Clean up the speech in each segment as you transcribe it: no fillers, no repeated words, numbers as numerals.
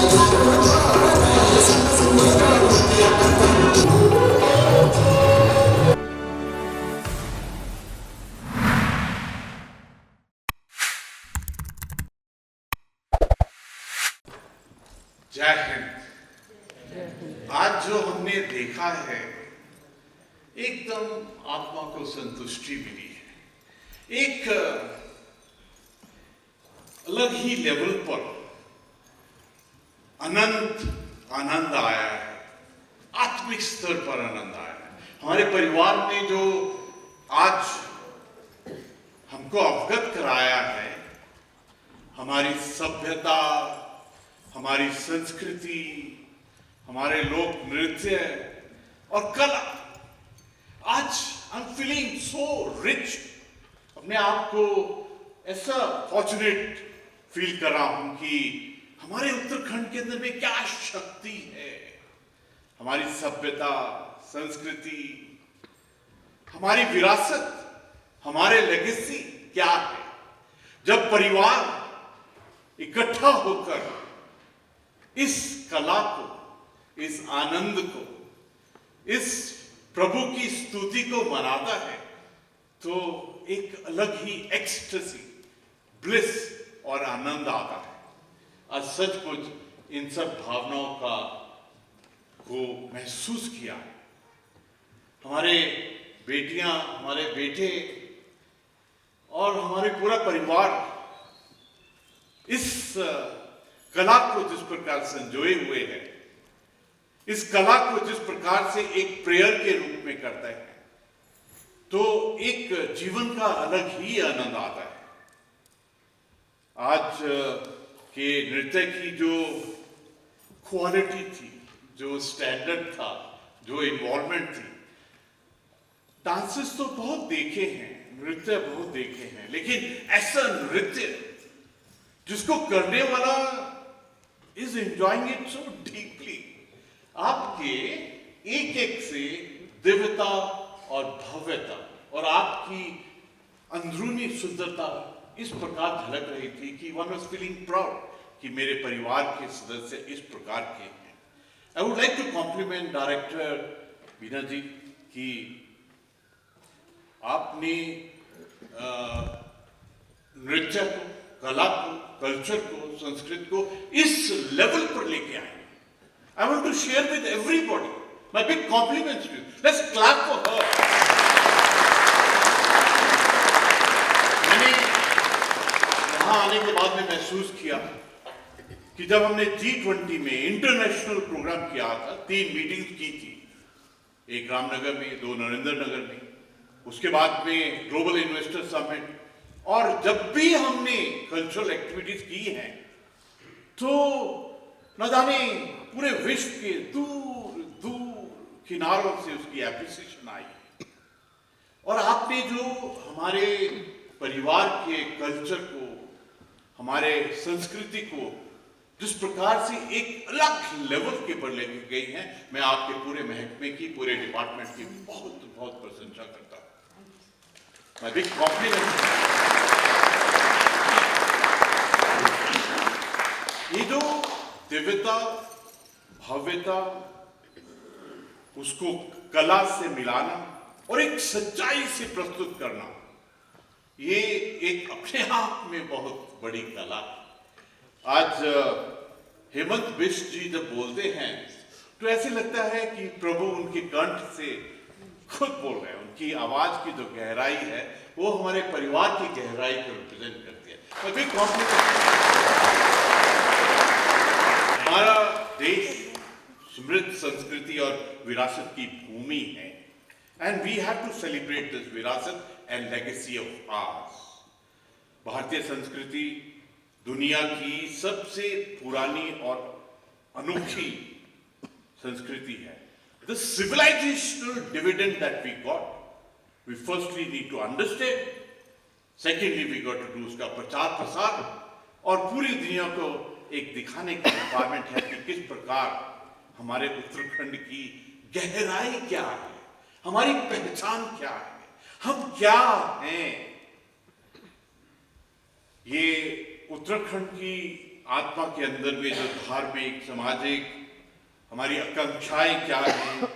जय हिंद। आज जो हमने देखा है एकदम आत्मा को संतुष्टि मिली है, एक अलग ही लेवल पर अनंत आनंद आया है, आत्मिक स्तर पर आनंद आया है। हमारे परिवार ने जो आज हमको अवगत कराया है, हमारी सभ्यता, हमारी संस्कृति, हमारे लोक नृत्य और कला, आज I am feeling so rich. अपने आप को ऐसा फॉर्चुनेट फील कर रहा हूं कि हमारे उत्तराखंड के अंदर में क्या शक्ति है। हमारी सभ्यता, संस्कृति, हमारी विरासत, हमारे लेगेसी क्या है। जब परिवार इकट्ठा होकर इस कला को, इस आनंद को, इस प्रभु की स्तुति को मनाता है, तो एक अलग ही एक्सटेसी, ब्लिस और आनंद आता है। आज सचमुच इन सब भावनाओं को महसूस किया है। हमारे बेटियां, हमारे बेटे और हमारे पूरा परिवार इस कला को जिस प्रकार संजोए हुए है, इस कला को जिस प्रकार से एक प्रेयर के रूप में करता है, तो एक जीवन का अलग ही आनंद आता है। आज के नृत्य की जो क्वालिटी थी, जो स्टैंडर्ड था, जो इन्वॉल्वमेंट थी, डांसेस तो बहुत देखे हैं, नृत्य बहुत देखे हैं, लेकिन ऐसा नृत्य जिसको करने वाला is enjoying it so deeply. आपके एक एक से दिव्यता और भव्यता और आपकी अंदरूनी सुंदरता इस प्रकार झलक रही थी कि वन वाज फीलिंग प्राउड कि मेरे परिवार के सदस्य इस प्रकार के हैं। I would like to compliment director Bina ji कि आपने नृत्य को, कला को, कल्चर को, संस्कृत को इस लेवल पर लेके आए। I want to share with everybody my big compliments to you. Let's clap for her. मैंने यहां आने के बाद में महसूस किया कि जब हमने G20 में इंटरनेशनल प्रोग्राम किया था, 3 मीटिंग्स की थी, एक रामनगर में, 2 नरेंद्र नगर में, उसके बाद में ग्लोबल इन्वेस्टर समिट, और जब भी हमने कल्चरल एक्टिविटीज की हैं, तो न जाने पूरे विश्व के दूर दूर किनारों से उसकी एप्रिसिएशन आई। और आपने जो हमारे परिवार के कल्चर को, हमारे संस्कृति को जिस प्रकार से एक अलग लेवल के पर लेके गई हैं, मैं आपके पूरे महकमे की, पूरे डिपार्टमेंट की बहुत बहुत प्रशंसा करता हूं। मैं बिग कॉम्प्लीमेंट। ये जो दिव्यता, भव्यता, उसको कला से मिलाना और एक सच्चाई से प्रस्तुत करना, ये एक अपने आप में बहुत बड़ी कला है। आज हेमंत बिष्ट जी जब बोलते हैं तो ऐसे लगता है कि प्रभु उनके कंठ से खुद बोल रहे हैं। उनकी आवाज की जो गहराई है वो हमारे परिवार की गहराई को रिप्रेजेंट करती है। तो बिग कॉम्प्लीमेंट। हमारा देश समृद्ध संस्कृति और विरासत की भूमि है, and we have to celebrate this विरासत एंड लेगेसी ऑफ आवर्स। भारतीय संस्कृति दुनिया की सबसे पुरानी और अनोखी संस्कृति है। The civilizational dividend that we got, we firstly need to understand. Secondly, we got to do उसका प्रचार प्रसार और पूरी दुनिया को एक दिखाने की रिक्वायरमेंट है कि किस प्रकार हमारे उत्तराखंड की गहराई क्या है, हमारी पहचान क्या है, हम क्या हैं। ये उत्तराखंड की आत्मा के अंदर में जो धार्मिक सामाजिक हमारी आकांक्षाएं क्या हैं,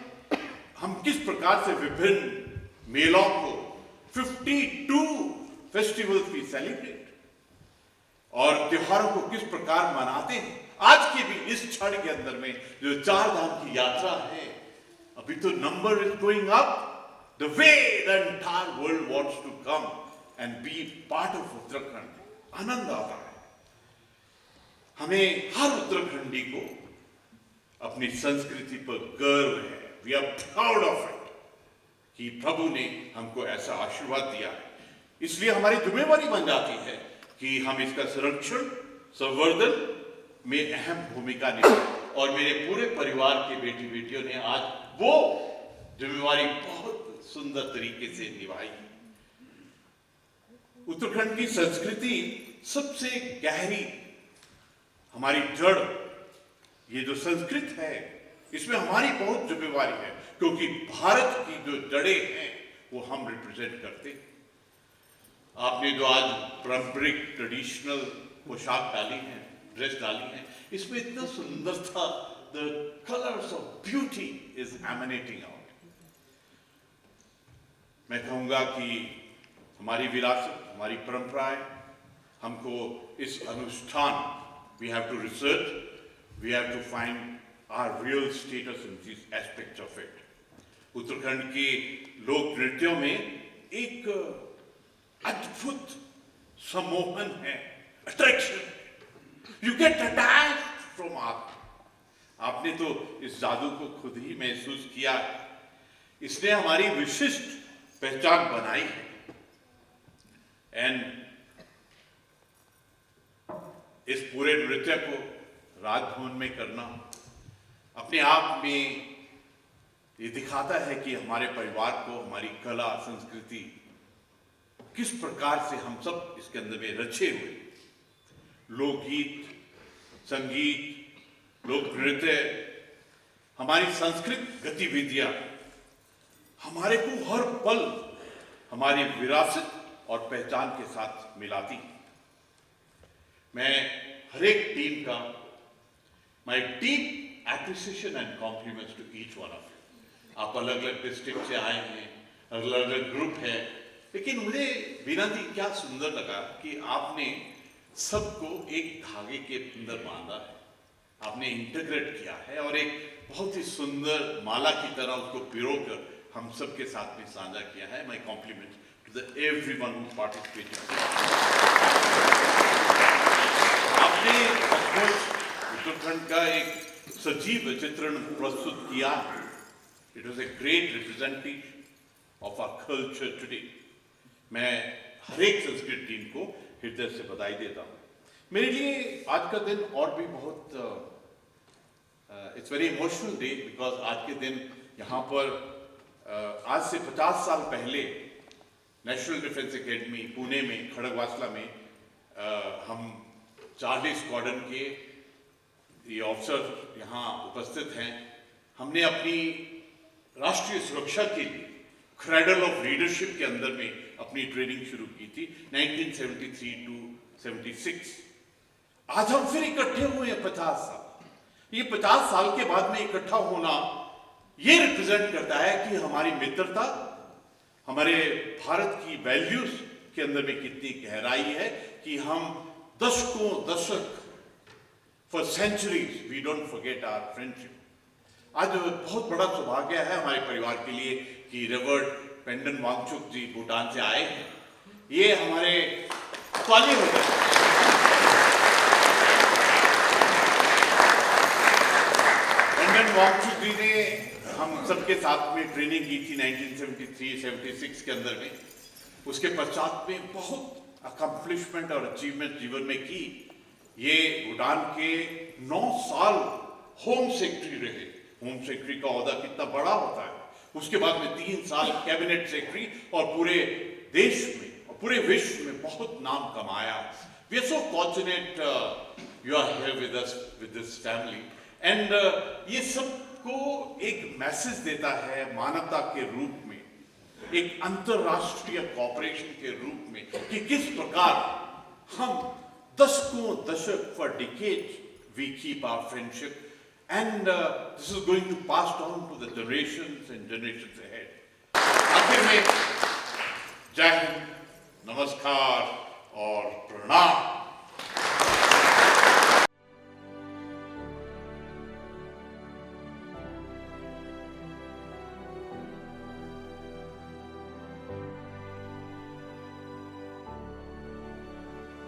हम किस प्रकार से विभिन्न मेलों को 52 फेस्टिवल्स भी सेलिब्रेट और त्योहारों को किस प्रकार मनाते हैं। आज के भी इस क्षण के अंदर में जो 4 धाम की यात्रा है, अभी तो number is going up, the way the entire world wants to come and be part of Uttarakhand. आनंद आता है हमें, हर उत्तराखंडी को अपनी संस्कृति पर गर्व है। We are proud of it कि प्रभु ने हमको ऐसा आशीर्वाद दिया है। इसलिए हमारी जिम्मेवारी बन जाती है कि हम इसका संरक्षण संवर्धन में अहम भूमिका निभाएं। और मेरे पूरे परिवार के बेटी बेटियों ने आज वो जिम्मेवारी बहुत सुंदर तरीके से निभाई। उत्तराखंड की संस्कृति सबसे गहरी हमारी जड़, ये जो संस्कृत है, इसमें हमारी बहुत जिम्मेवारी है, क्योंकि भारत की जो जड़ें हैं वो हम रिप्रेजेंट करते हैं। आपने जो आज पारंपरिक ट्रेडिशनल पोशाक डाली है, ड्रेस डाली है, इसमें इतना सुंदर था, the colours of beauty is emanating out. मैं कहूंगा कि हमारी विरासत, हमारी परंपराएं हमको इस अनुष्ठान, we have to research, we have to find our real status in this aspect of it. Uttarakhand के लोक नृत्यों में एक अद्भुत सम्मोहन है, attraction. You get attached from art. आपने to इस जादू को खुद ही महसूस किया है। इसने हमारी विशिष्ट पहचान बनाई है। एंड इस पूरे नृत्य को राजभवन में करना अपने आप में ये दिखाता है कि हमारे परिवार को, हमारी कला संस्कृति किस प्रकार से हम सब इसके अंदर में रचे हुए। लोकगीत, संगीत, लोक नृत्य, हमारी सांस्कृतिक गतिविधियां हमारे को हर पल हमारी विरासत और पहचान के साथ मिलाती। मैं हर एक टीम का my deep appreciation and compliments to each one of you. आप अलग अलग डिस्ट्रिक्ट से आए हैं, अलग अलग ग्रुप है, लेकिन मुझे बीना दी क्या सुंदर लगा कि आपने सबको एक धागे के अंदर बांधा है, आपने इंटीग्रेट किया है और एक बहुत ही सुंदर माला की तरह उसको पिरोकर हम सबके साथ में साझा किया है। My compliment to the everyone who participated. आपने उत्तराखंड का एक सजीव चित्रण प्रस्तुत किया। It was a great representative of our culture today. मैं हर एक संस्कृत टीम को हृदय से बधाई देता हूँ। मेरे लिए आज का दिन और भी बहुत it's very emotional day, because आज के दिन यहाँ पर आज से 50 साल पहले नेशनल डिफेंस एकेडमी पुणे में, खड़गवासला में हम चार्ली स्क्वाड्रन के ये ऑफिसर यहाँ उपस्थित हैं। हमने अपनी राष्ट्रीय सुरक्षा के लिए क्रेडल ऑफ लीडरशिप के अंदर में अपनी ट्रेनिंग शुरू की थी 1973 टू 76। आज हम फिर इकट्ठे हुए हैं 50 साल। ये 50 साल के बाद में इकट्ठा होना ये रिप्रेजेंट करता है कि हमारी मित्रता, हमारे भारत की वैल्यूज के अंदर में कितनी गहराई है कि हम दशक for centuries we don't forget our friendship. आज बहुत बड़ा सौभाग्य है हमारे परिवार के लिए कि रेवर्ड पेंडन वांगचुक जी भूटान से आए हैं। ये हमारे स्वाली हो गए। पेंडन वांगचुक जी ने हम सबके साथ में ट्रेनिंग की थी 1973-76 के अंदर में। उसके पश्चात में बहुत अकम्पलिशमेंट और अचीवमेंट जीवन में की। ये भूटान के 9 साल होम सेक्रेटरी रहे। होम सेक्रेटरी का ओहदा कितना बड़ा होता है। उसके बाद में 3 साल कैबिनेट सेक्रेटरी और पूरे देश में और पूरे विश्व में बहुत नाम कमाया। We are so fortunate you are here with us with this family. And ये सबको एक मैसेज देता है मानवता के रूप में, एक अंतरराष्ट्रीय कॉपरेशन के रूप में, कि किस प्रकार हम दशकों दशक, for decades, we keep our friendship, and this is going to pass on to the generations and generations ahead. आखिर में जय हिंद, नमस्कार और प्रणाम.